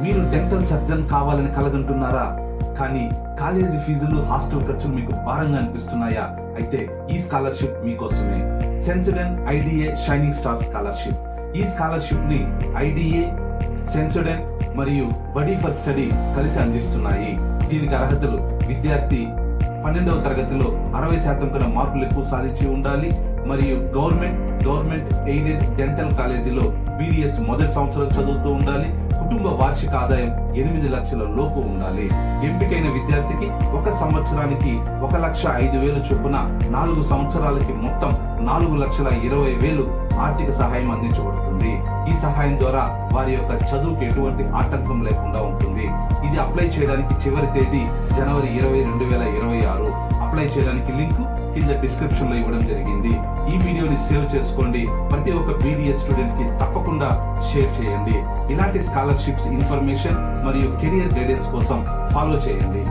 మీరు dental surgeon కావాలని కలగంటున్నారా? కానీ కాలేజీ ఫీజులు, హాస్టల్ ఖర్చులు మీకు భారంగా అనిపిస్తున్నాయా? అయితే ఈ స్కాలర్షిప్ మీకోసమే. సెన్సోడెంట్ ఐడిఏ షైనింగ్ స్టార్ స్కాలర్షిప్. ఈ స్కాలర్షిప్ ని ఐడిఏ, సెన్సోడెంట్ మరియు బడీ ఫర్ స్టడీ కలిసి అందిస్తున్నాయి. దీనికి అర్హతలు: విద్యార్థి 12వ తరగతిలో 60% కన్నా మార్కులు ఎక్కువ సాధించి ఉండాలి మరియు గవర్నమెంట్ ఎయిడెడ్ డెంటల్ కాలేజీలో BDS మొదటి సంవత్సరం చదువుతూ ఉండాలి. కుటుంబ వార్షిక ఆదాయం 8 లక్షల లోపు ఉండాలి. ఎంపికైన విద్యార్థికి 1 సంవత్సరానికి 1,05,000 చొప్పున 4 సంవత్సరాలకి మొత్తం 4,20,000 ఆర్థిక సహాయం అందించబడుతుంది. ఈ సహాయం ద్వారా వారి యొక్క చదువుకి ఎటువంటి ఆటంకం లేకుండా ఉంటుంది. ఇది అప్లై చేయడానికి చివరి తేదీ జనవరి 20, 2026. అప్లై చేయడానికి లింక్ కింద డిస్క్రిప్షన్ లో ఇవ్వడం జరిగింది. ఈ వీడియోని సేవ్ చేసుకోండి. ప్రతి ఒక్క BDS స్టూడెంట్ కి తప్పకుండా షేర్ చేయండి. ఇలాంటి స్కాలర్షిప్స్ ఇన్ఫర్మేషన్ మరియు కెరియర్ గైడెన్స్ కోసం ఫాలో చేయండి.